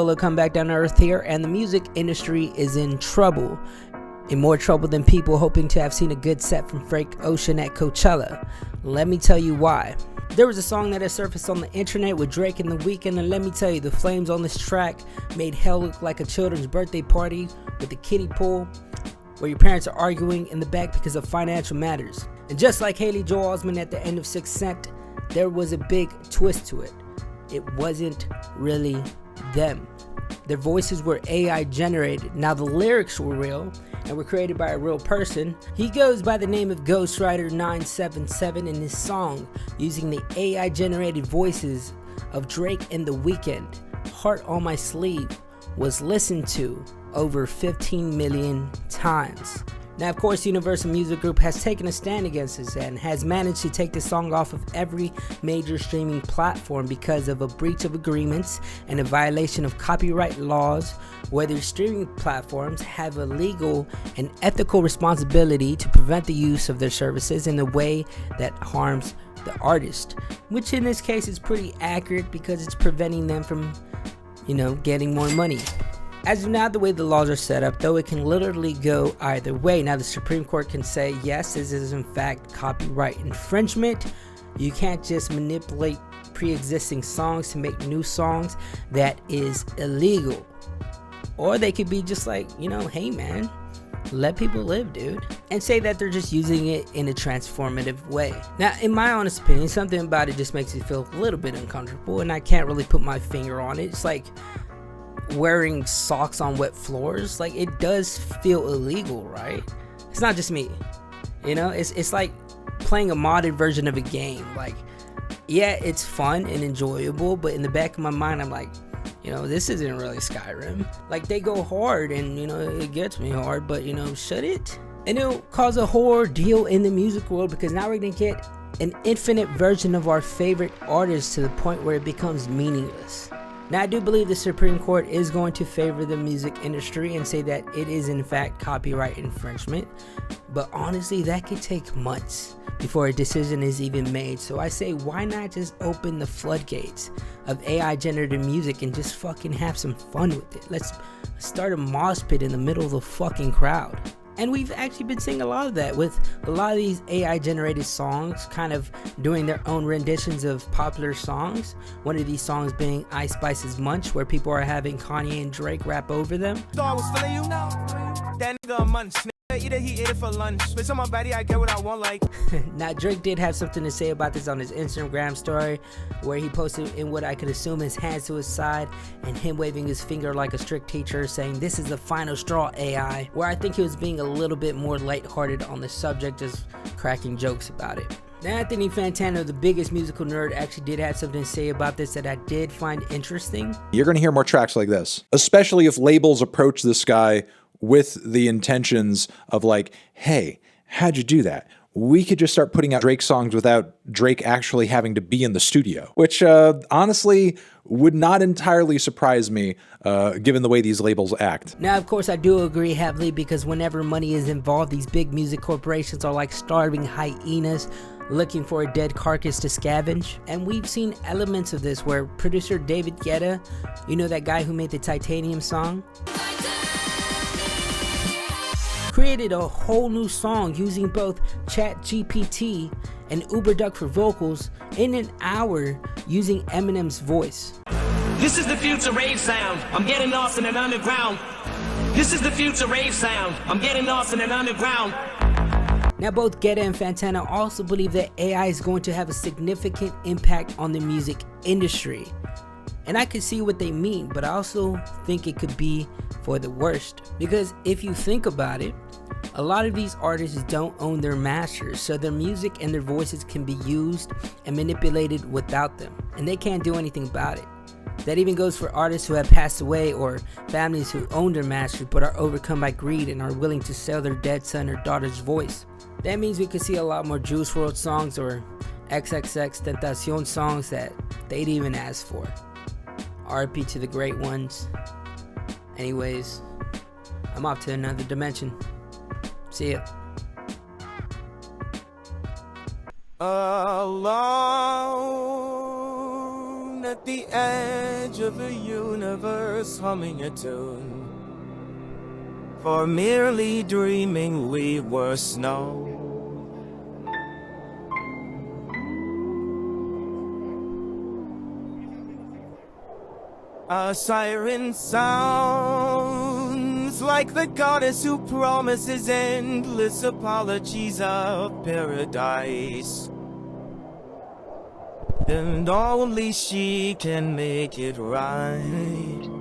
solo comeback down to earth here, and the music industry is in trouble. In more trouble than people hoping to have seen a good set from Frank Ocean at Coachella. Let me tell you why. There was a song that has surfaced on the internet with Drake and The Weeknd, and let me tell you, the flames on this track made hell look like a children's birthday party with a kiddie pool where your parents are arguing in the back because of financial matters. And just like Haley Joel Osment at the end of Sixth Sense, there was a big twist to it. It wasn't really them. Their voices were AI generated. Now the lyrics were real and were created by a real person. He goes by the name of Ghostwriter 977 in his song, using the AI generated voices of Drake and The Weeknd. Heart on My Sleeve was listened to over 15 million times. Now, of course, Universal Music Group has taken a stand against this and has managed to take the song off of every major streaming platform because of a breach of agreements and a violation of copyright laws, where their streaming platforms have a legal and ethical responsibility to prevent the use of their services in a way that harms the artist, which in this case is pretty accurate because it's preventing them from, getting more money. As of now, the way the laws are set up, though, it can literally go either way. Now, the Supreme Court can say, yes, this is in fact copyright infringement. You can't just manipulate pre-existing songs to make new songs. That is illegal. Or they could be just like, hey man, let people live, dude. And say that they're just using it in a transformative way. Now, in my honest opinion, something about it just makes me feel a little bit uncomfortable, and I can't really put my finger on it. It's like wearing socks on wet floors. Like, it does feel illegal, right? It's not just me, it's like playing a modded version of a game. Like, yeah, it's fun and enjoyable, but in the back of my mind, I'm like, this isn't really Skyrim. Like, they go hard and it gets me hard, but should it? And it'll cause a whole ordeal in the music world, because now we're gonna get an infinite version of our favorite artists to the point where it becomes meaningless. Now, I do believe the Supreme Court is going to favor the music industry and say that it is in fact copyright infringement, but honestly, that could take months before a decision is even made. So I say, why not just open the floodgates of AI generated music and just fucking have some fun with it? Let's start a mosh pit in the middle of the fucking crowd. And we've actually been seeing a lot of that with a lot of these AI generated songs kind of doing their own renditions of popular songs. One of these songs being Ice Spice's Munch, where people are having Kanye and Drake rap over them. Either he ate it for lunch, but on my body I get what I want, like. Now, Drake did have something to say about this on his Instagram story, where he posted in what I could assume his hands to his side and him waving his finger like a strict teacher, saying, "This is the final straw, AI," where I think he was being a little bit more lighthearted on the subject, just cracking jokes about it. Now, Anthony Fantano, the biggest musical nerd, actually did have something to say about this that I did find interesting. You're going to hear more tracks like this, especially if labels approach this guy with the intentions of like, hey, how'd you do that? We could just start putting out Drake songs without Drake actually having to be in the studio, which honestly would not entirely surprise me given the way these labels act. Now, of course, I do agree heavily, because whenever money is involved, these big music corporations are like starving hyenas looking for a dead carcass to scavenge. And we've seen elements of this where producer David Guetta, that guy who made the Titanium song, created a whole new song using both ChatGPT and UberDuck for vocals in an hour using Eminem's voice. This is the future rave sound. I'm getting lost in an underground. This is the future rave sound. I'm getting lost in an underground. Now, both Guetta and Fantano also believe that AI is going to have a significant impact on the music industry. And I can see what they mean, but I also think it could be for the worst. Because if you think about it, a lot of these artists don't own their masters, so their music and their voices can be used and manipulated without them, and they can't do anything about it. That even goes for artists who have passed away, or families who own their masters but are overcome by greed and are willing to sell their dead son or daughter's voice. That means we could see a lot more Juice WRLD songs or XXXTentacion songs that they'd even ask for. RIP to the great ones. Anyways, I'm off to another dimension. See ya. Alone at the edge of a universe humming a tune. For merely dreaming we were snow. A siren sounds like the goddess who promises endless apologies of paradise. And only she can make it right.